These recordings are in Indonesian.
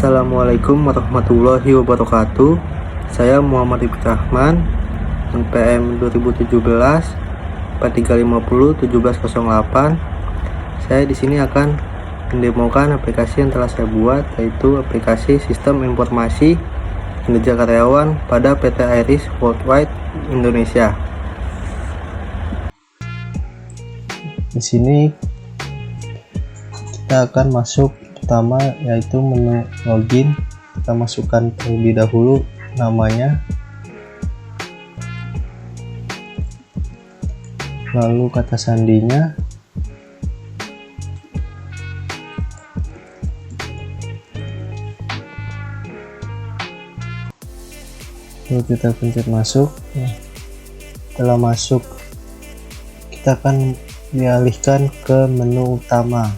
Assalamualaikum warahmatullahi wabarakatuh. Saya Muhammad Ibn Rahman, NPM 2017 4350 1708. Saya di sini akan mendemokan aplikasi yang telah saya buat, yaitu aplikasi Sistem Informasi Kinerja Karyawan pada PT Iris Worldwide Indonesia. Di sini kita akan masuk pertama, yaitu menu login. Kita masukkan terlebih dahulu namanya, lalu kata sandinya, lalu kita pencet masuk. Setelah masuk, kita akan dialihkan ke menu utama,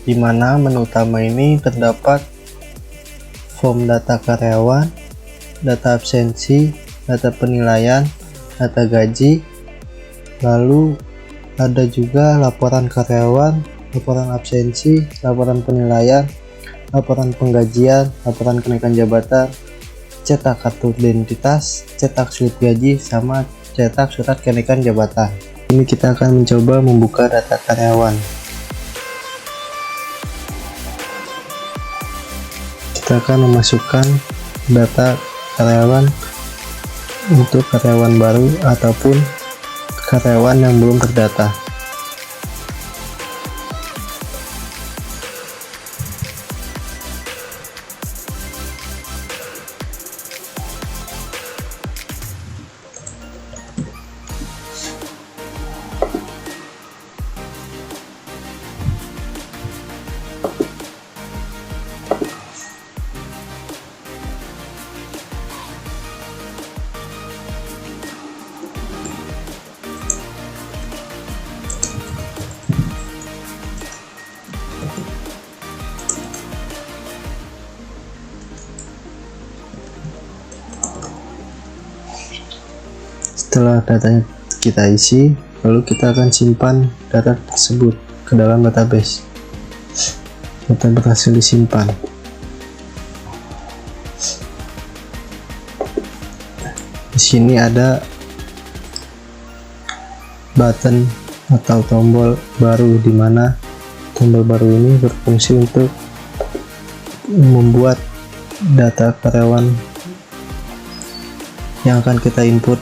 di mana menu utama ini terdapat form data karyawan, data absensi, data penilaian, data gaji, lalu ada juga laporan karyawan, laporan absensi, laporan penilaian, laporan penggajian, laporan kenaikan jabatan, cetak kartu identitas, cetak slip gaji, sama cetak surat kenaikan jabatan. Ini kita akan mencoba membuka data karyawan. Kita akan memasukkan data karyawan untuk karyawan baru ataupun karyawan yang belum terdata. Setelah datanya kita isi, lalu kita akan simpan data tersebut ke dalam database. Data berhasil disimpan. Di sini ada button atau tombol baru, di mana tombol baru ini berfungsi untuk membuat data karyawan yang akan kita input.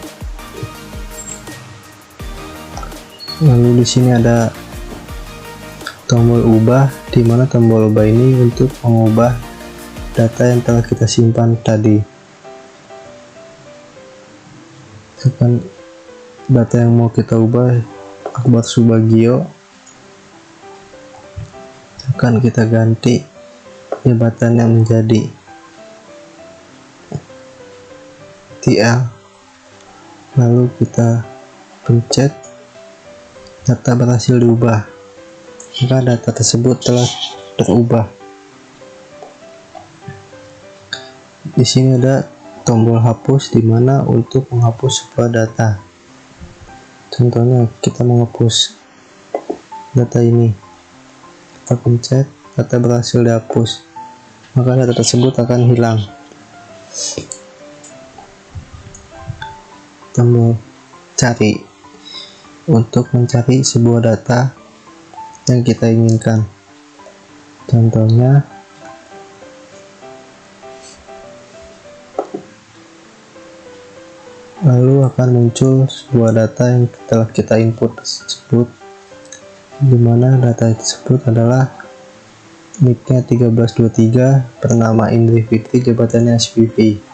Lalu di sini ada tombol ubah, di mana tombol ubah ini untuk mengubah data yang telah kita simpan tadi. Tekan data yang mau kita ubah, Akbar Subagio, akan kita ganti jabatannya menjadi TL, lalu kita pencet. Data berhasil diubah, maka data tersebut telah terubah. Di sini ada tombol hapus, di mana untuk menghapus sebuah data. Contohnya kita menghapus data ini, kita pencet, data berhasil dihapus, maka data tersebut akan hilang. Tombol cari untuk mencari sebuah data yang kita inginkan. Contohnya lalu akan muncul sebuah data yang telah kita input tersebut, di mana data tersebut adalah nicknya 1323, bernama Indri Fitri, jabatannya SPV.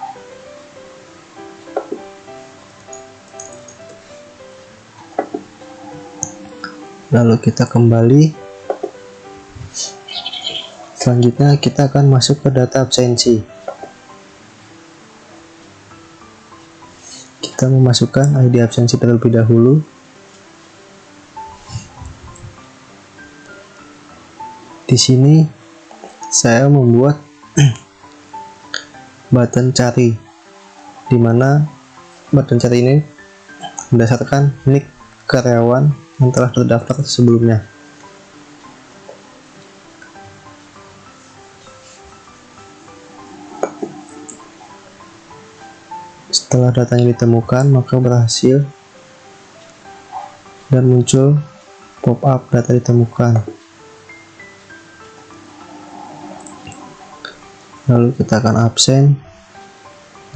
Lalu kita kembali. Selanjutnya kita akan masuk ke data absensi. Kita memasukkan ID absensi terlebih dahulu. Di sini saya membuat button cari, di mana button cari ini berdasarkan nick karyawan yang telah terdaftar sebelumnya. Setelah datanya ditemukan, maka berhasil dan muncul pop-up data ditemukan. Lalu kita akan absen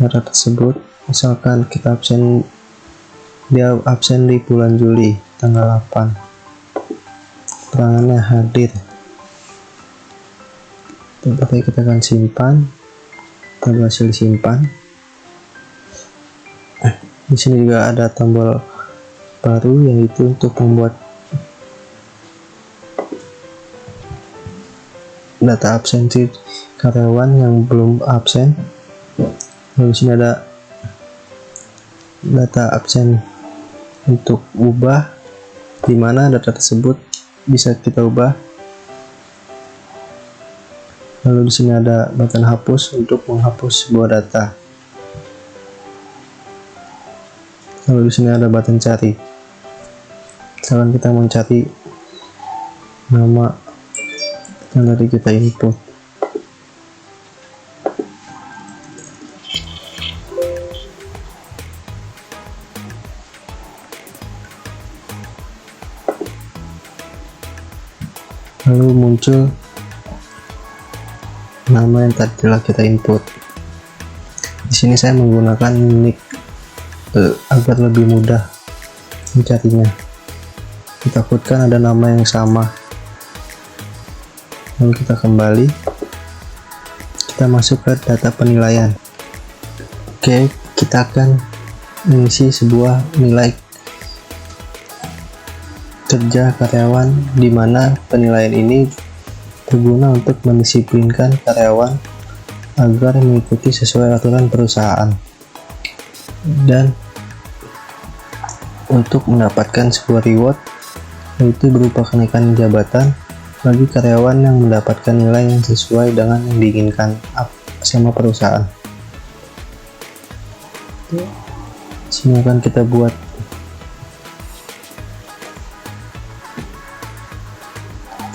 data tersebut. Misalkan kita absen, dia absen di bulan Juli tanggal 8, keterangannya hadir. Berarti kita akan simpan. Kita berhasil disimpan. Di sini juga ada tombol baru, yaitu untuk membuat data absensi karyawan yang belum absen. Lalu sini ada data absen untuk ubah, di mana data tersebut bisa kita ubah. Lalu di sini ada button hapus untuk menghapus sebuah data. Lalu di sini ada button cari. Misalkan kita mencari nama yang tadi kita input. Lalu muncul nama yang tadi telah kita input. Di sini saya menggunakan nick agar lebih mudah mencarinya. Ditakutkan ada nama yang sama. Lalu kita kembali, kita masuk ke data penilaian. Oke, kita akan mengisi sebuah nilai kerja karyawan, di mana penilaian ini berguna untuk mendisiplinkan karyawan agar mengikuti sesuai aturan perusahaan dan untuk mendapatkan sebuah reward, yaitu berupa kenaikan jabatan bagi karyawan yang mendapatkan nilai yang sesuai dengan yang diinginkan sama perusahaan. Sini akan kita buat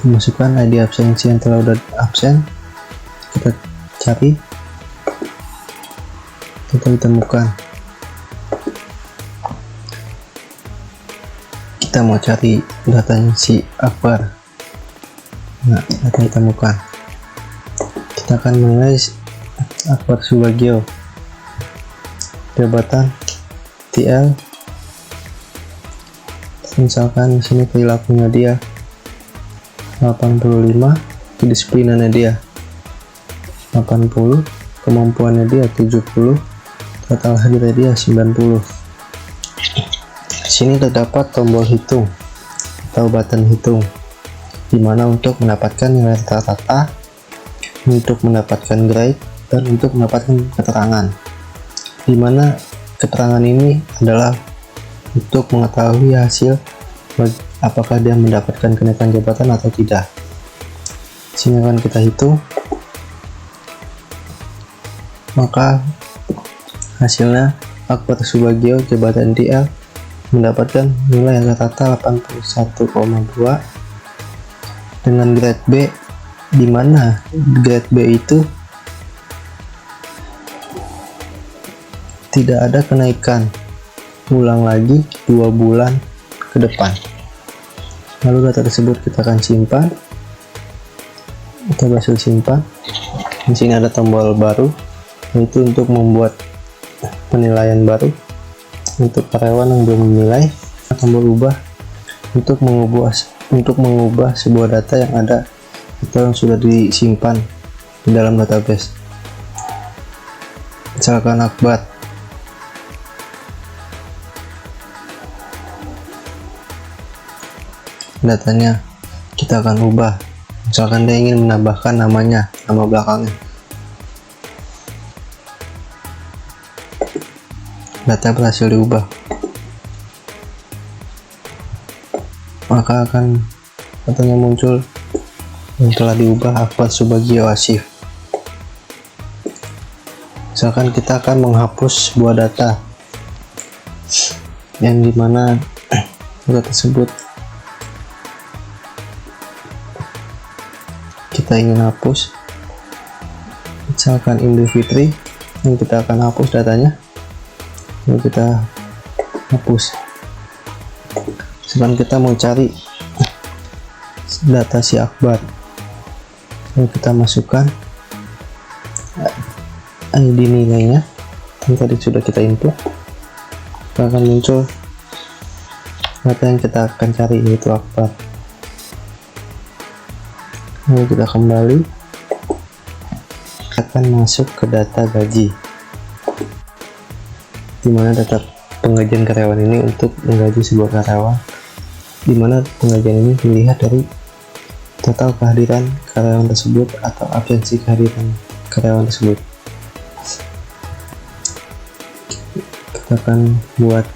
masukkan ID absensi yang telah udah absen, kita cari, kita ditemukan. Kita mau cari datanya si Akbar. Nah, data ditemukan. Kita akan menilai Akbar Subagio, jabatan TL. Misalkan di sini perilakunya dia 85, kedisiplinannya dia 80, kemampuannya dia 70, total hadirnya dia 90. Di sini terdapat tombol hitung atau button hitung, dimana untuk mendapatkan nilai rata-rata, untuk mendapatkan grade, dan untuk mendapatkan keterangan, dimana keterangan ini adalah untuk mengetahui hasil apakah dia mendapatkan kenaikan jabatan atau tidak. Sini akan kita hitung, maka hasilnya Akbar Subagio jabatan DL mendapatkan nilai rata-rata 81,2 dengan grade B, di mana grade B itu tidak ada kenaikan, ulang lagi 2 bulan ke depan. Lalu data tersebut kita akan simpan. Kita berhasil simpan. Di sini ada tombol baru, yaitu untuk membuat penilaian baru untuk karyawan yang belum menilai. Tombol ubah untuk mengubah sebuah data yang ada atau yang sudah disimpan di dalam database. Misalkan Akbar, datanya kita akan ubah. Misalkan dia ingin menambahkan namanya, nama belakangnya, data berhasil diubah, maka akan katanya muncul yang telah diubah Akbar Subagio Asif. Misalkan kita akan menghapus sebuah data yang dimana data tersebut kita ingin hapus, misalkan Idul Fitri, yang kita akan hapus datanya. Lalu kita hapus. Sekarang kita mau cari data si Akbar. Lalu kita masukkan ID nilainya yang tadi sudah kita input. Akan muncul data yang kita akan cari, yaitu Akbar. Lalu kita kembali, akan masuk ke data gaji, dimana data penggajian karyawan ini untuk menggaji sebuah karyawan, dimana penggajian ini dilihat dari total kehadiran karyawan tersebut atau absensi kehadiran karyawan tersebut. Kita akan buat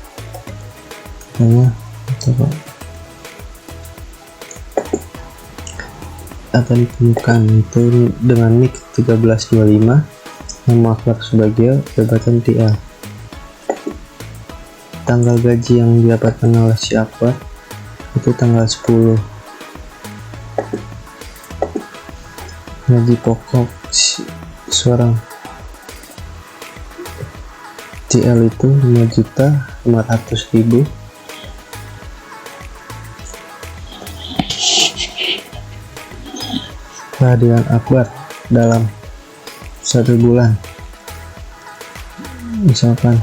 akan ditemukan itu dengan NIK 1325, nama Akbar Subagio, jabatan TA. Tanggal gaji yang didapatkan oleh si Akbar itu tanggal 10. Gaji pokok seorang TL itu 5.500.000. Kehadiran Akbar dalam 1 bulan misalkan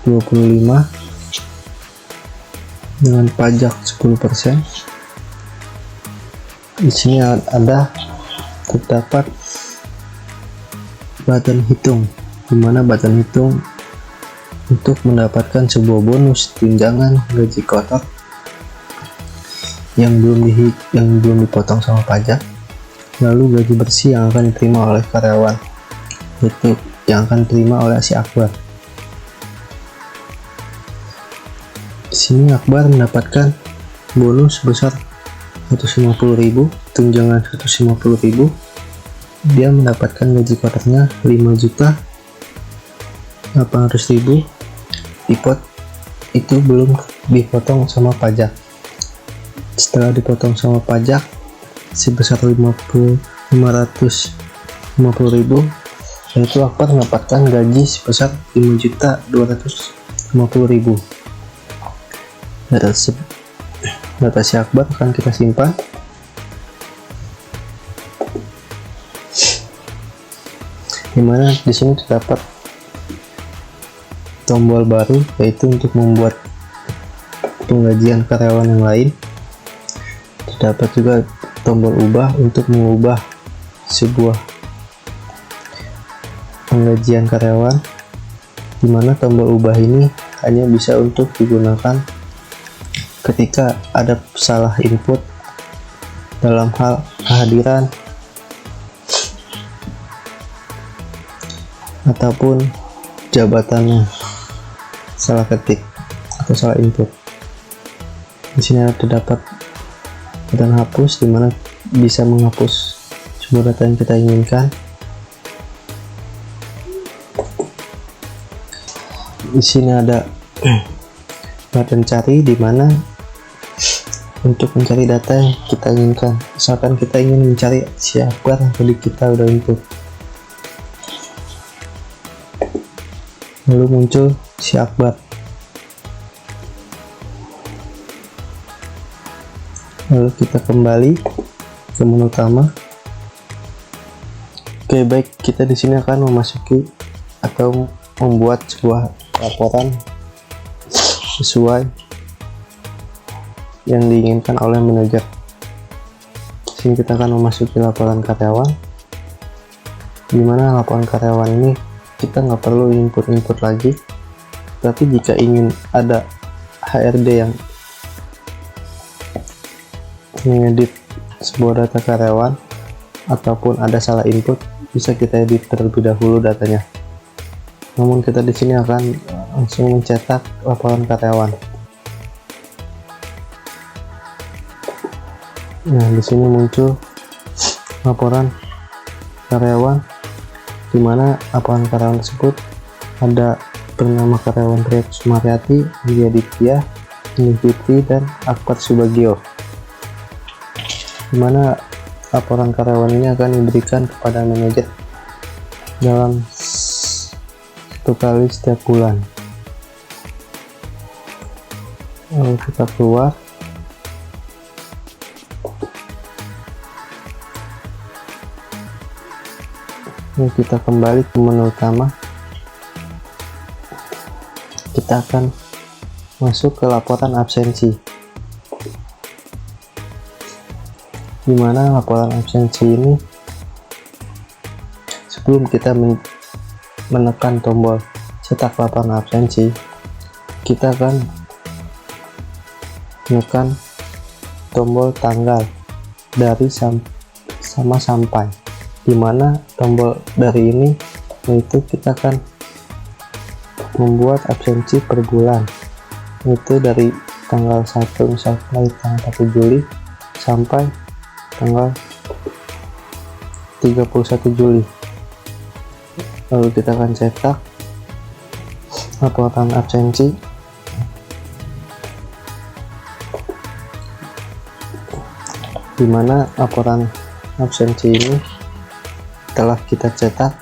25 dengan pajak 10%. Di sini ada terdapat button hitung, dimana button hitung untuk mendapatkan sebuah bonus tunjangan gaji kotor yang belum dipotong sama pajak. Lalu gaji bersih yang akan diterima oleh karyawan, itu yang akan diterima oleh si Akbar. Di sini Akbar mendapatkan bonus sebesar 150.000, tunjangan 150.000. Dia mendapatkan gaji kotornya 5.800.000. Dipot itu belum dipotong sama pajak. Setelah dipotong sama pajak sebesar 550.000, yaitu Akbar mendapatkan gaji sebesar 5.250.000. Data si Akbar akan kita simpan. Dimana di sini terdapat tombol baru, yaitu untuk membuat penggajian karyawan yang lain. Terdapat juga tombol ubah untuk mengubah sebuah penggajian karyawan, dimana tombol ubah ini hanya bisa untuk digunakan ketika ada salah input dalam hal kehadiran ataupun jabatannya salah ketik atau salah input. Di sini terdapat button hapus, dimana bisa menghapus sebuah data yang kita inginkan. Di sini ada button cari, dimana untuk mencari data yang kita inginkan. Misalkan kita ingin mencari si Akbar yang tadi kita udah input, lalu muncul si Akbar. Lalu kita kembali ke menu utama. Oke, baik, kita di sini akan memasuki atau membuat sebuah laporan sesuai yang diinginkan oleh manajer. Di sini kita akan memasuki laporan karyawan, dimana laporan karyawan ini kita nggak perlu input lagi. Tapi jika ingin ada HRD yang mengedit sebuah data karyawan ataupun ada salah input, bisa kita edit terlebih dahulu datanya. Namun kita di sini akan langsung mencetak laporan karyawan. Nah, di sini muncul laporan karyawan, di mana laporan karyawan tersebut ada bernama karyawan Triat Sumaryati, Dia Ditya, Ini Fitri, dan Akbar Subagio, di mana laporan karyawan ini akan diberikan kepada manajer dalam 1 kali setiap bulan. Lalu kita keluar, ini kita kembali ke menu utama. Kita akan masuk ke laporan absensi, dimana laporan absensi ini, sebelum kita menekan tombol cetak laporan absensi, kita akan menekan tombol tanggal dari sama sampai, dimana tombol dari ini yaitu kita akan membuat absensi per bulan, itu dari tanggal 1 misalnya tanggal 1 Juli sampai tanggal 31 Juli. Lalu kita akan cetak laporan absensi, dimana laporan absensi ini telah kita cetak,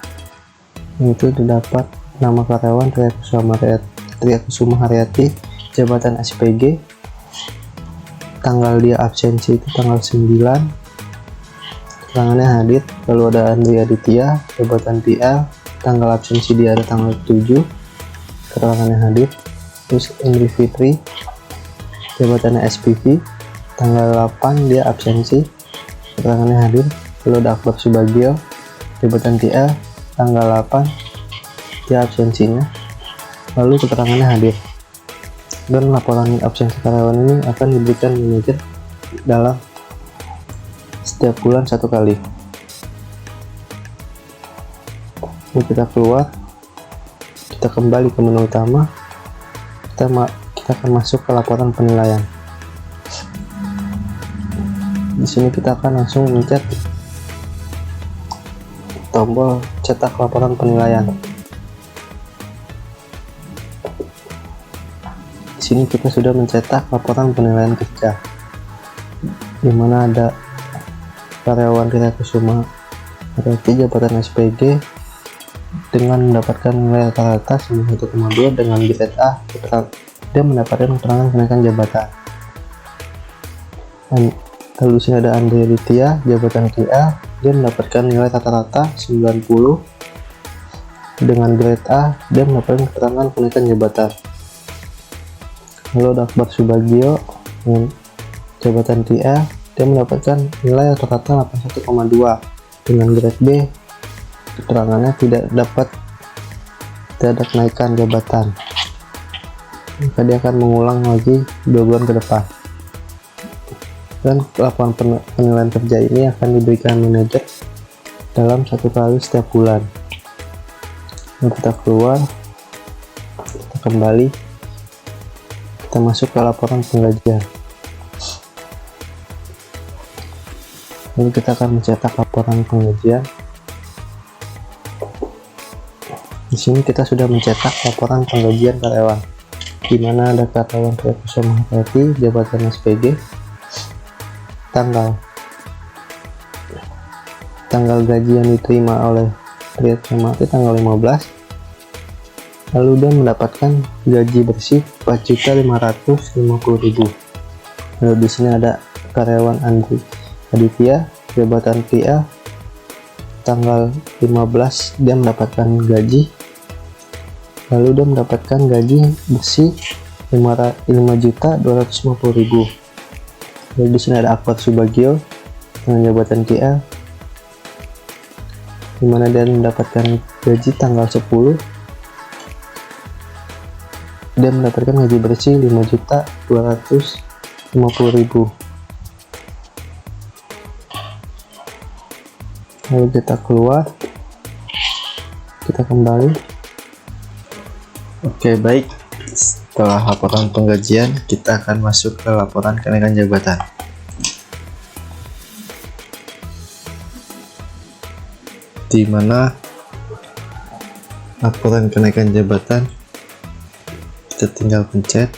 itu terdapat nama karyawan Tria Kusuma Haryati, jabatan SPG, tanggal dia absensi itu tanggal 9, keterangannya hadir. Lalu ada Andri Aditya, jabatan PL, tanggal absensi dia ada tanggal 7, keterangannya hadir. Terus Indri Fitri, jabatannya SPV, tanggal 8 dia absensi, keterangannya hadir. Lalu ada Akbar Subagio, jabatan TL, tanggal 8 dia absensinya, lalu keterangannya hadir. Dan laporan absensi karyawan ini akan diberikan manajer dalam setiap bulan 1 kali. Lalu kita keluar, kita kembali ke menu utama, kita akan masuk ke laporan penilaian. Di sini kita akan langsung mencet tombol cetak laporan penilaian. Di sini kita sudah mencetak laporan penilaian kerja, di mana ada karyawan Tria Kusuma Haryati, jabatan SPG, dengan mendapatkan nilai rata-rata 1,2 dengan grade A, dia mendapatkan keterangan kenaikan jabatan. Dan lalu di sini ada Andri Aditya, jabatan TA, dia mendapatkan nilai rata-rata 90 dengan grade A, dia mendapatkan keterangan kenaikan jabatan. Lalu ada Akbar Subagio, jabatan TA, dia mendapatkan nilai rata-rata 81,2 dengan grade B, keterangannya tidak ada kenaikan jabatan, maka dia akan mengulang lagi 2 bulan ke depan. Dan laporan penilaian kerja ini akan diberikan manajer dalam 1 kali setiap bulan. Lalu kita keluar, kita kembali, kita masuk ke laporan penggajian. Lalu kita akan mencetak laporan penggajian. Di sini kita sudah mencetak laporan penggajian karyawan, di mana ada karyawan Tria Kusuma Haryati, jabatan SPG, tanggal gaji yang diterima oleh Tria Kusuma Haryati tanggal 15, lalu dia mendapatkan gaji bersih 4.550.000. Lalu di sini ada karyawan Andri Aditya, jabatan PA, tanggal 15 dia mendapatkan gaji, lalu dia mendapatkan gaji bersih 5.250.000. Lalu di sini ada Akbar Subagio dengan jabatan TA, di mana dia mendapatkan gaji tanggal 10, dia mendapatkan gaji bersih 5.250.000. Lalu kita keluar, kita kembali. Oke, baik. Setelah laporan penggajian, kita akan masuk ke laporan kenaikan jabatan. Di mana laporan kenaikan jabatan kita tinggal pencet.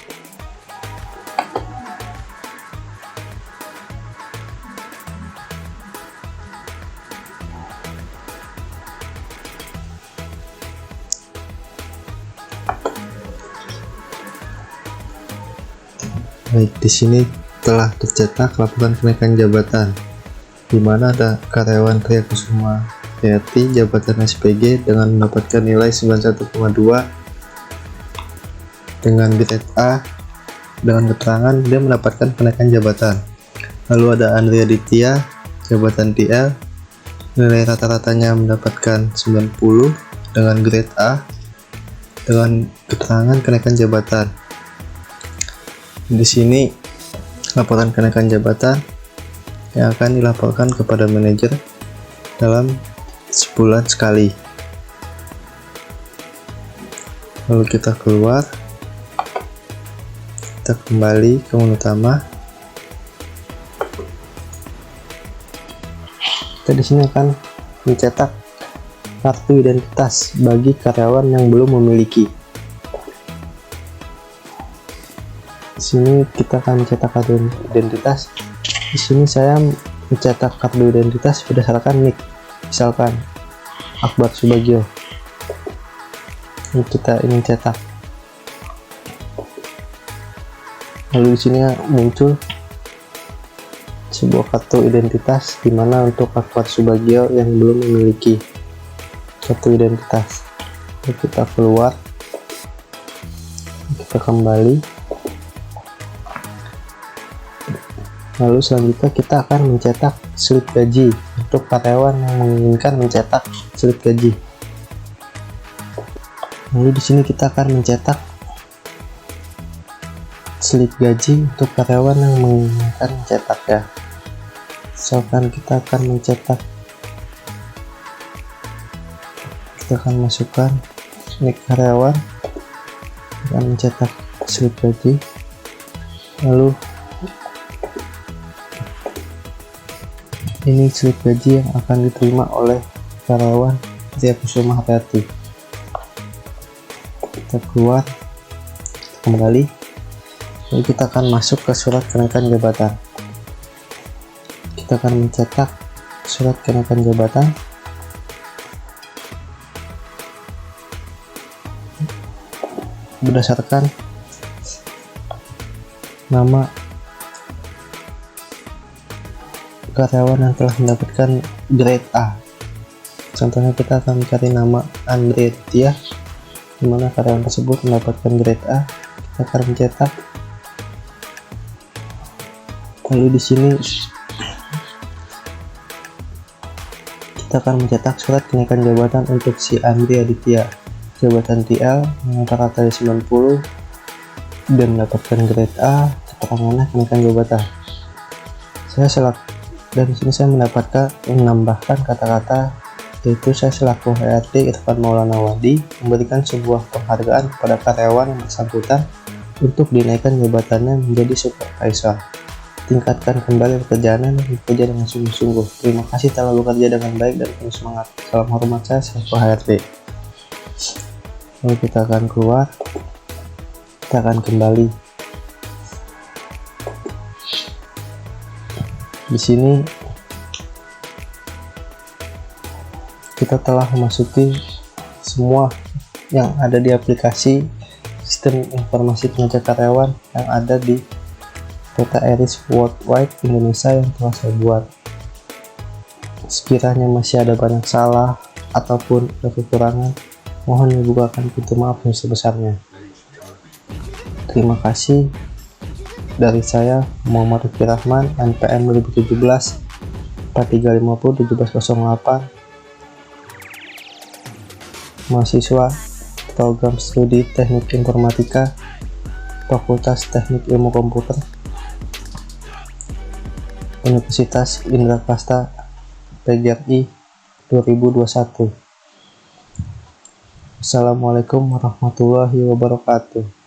Baik, di sini telah tercetak laporan kenaikan jabatan, di mana ada karyawan Tria Kusuma Hayati jabatan SPG dengan mendapatkan nilai 91,2 dengan grade A, dengan keterangan dia mendapatkan kenaikan jabatan. Lalu ada Andri Aditya jabatan TL, nilai rata-ratanya mendapatkan 90 dengan grade A dengan keterangan kenaikan jabatan. Di sini laporan kenaikan jabatan yang akan dilaporkan kepada manajer dalam sebulan sekali. Lalu kita keluar, kita kembali ke menu utama. Kita di sini akan mencetak kartu identitas bagi karyawan yang belum memiliki. Di sini kita akan mencetak kartu identitas. Di sini saya mencetak kartu identitas berdasarkan nick, misalkan Akbar Subagio. Ini kita ingin cetak. Lalu di sini muncul sebuah kartu identitas, di mana untuk Akbar Subagio yang belum memiliki kartu identitas. Lalu kita keluar, kita kembali. Lalu selanjutnya kita akan mencetak slip gaji untuk karyawan yang menginginkan mencetak slip gaji. Lalu di sini kita akan mencetak slip gaji untuk karyawan yang menginginkan mencetak ya. Misalkan kita akan mencetak, kita akan masukkan nick karyawan, akan mencetak slip gaji. Lalu ini slip gaji yang akan diterima oleh karyawan Tria Kusuma Hayati. Kita keluar, kembali, lalu kita akan masuk ke surat kenaikan jabatan. Kita akan mencetak surat kenaikan jabatan. Berdasarkan nama karyawan yang telah mendapatkan grade A. Contohnya kita akan mencari nama Andri Aditya, di mana karyawan tersebut mendapatkan grade A. Kita akan mencetak. Lalu di sini kita akan mencetak surat kenaikan jabatan untuk si Andri Aditya, jabatan TL dengan rata-rata 90 dan mendapatkan grade A, keterangannya kenaikan jabatan. Dan di sini saya menambahkan kata-kata, yaitu saya selaku HRD Irfan Maulana Wadi memberikan sebuah penghargaan kepada karyawan yang bersangkutan untuk dinaikkan jabatannya menjadi supervisor. Tingkatkan kembali pekerjaannya dan bekerja dengan sungguh-sungguh. Terima kasih telah bekerja dengan baik dan penuh semangat. Salam hormat, saya selaku HRD. Lalu kita akan keluar, kita akan kembali. Di sini kita telah memasuki semua yang ada di aplikasi sistem informasi kinerja karyawan yang ada di Data Iris Worldwide Indonesia yang telah saya buat. Sekiranya masih ada banyak salah ataupun ada kekurangan, mohon dibukakan pintu maaf yang sebesarnya. Terima kasih. Dari saya, Muhammad Rifki Rahman, NPM 2017 4350 1708, mahasiswa program studi Teknik Informatika, Fakultas Teknik Ilmu Komputer, Universitas Indraprasta PGRI 2021. Assalamualaikum warahmatullahi wabarakatuh.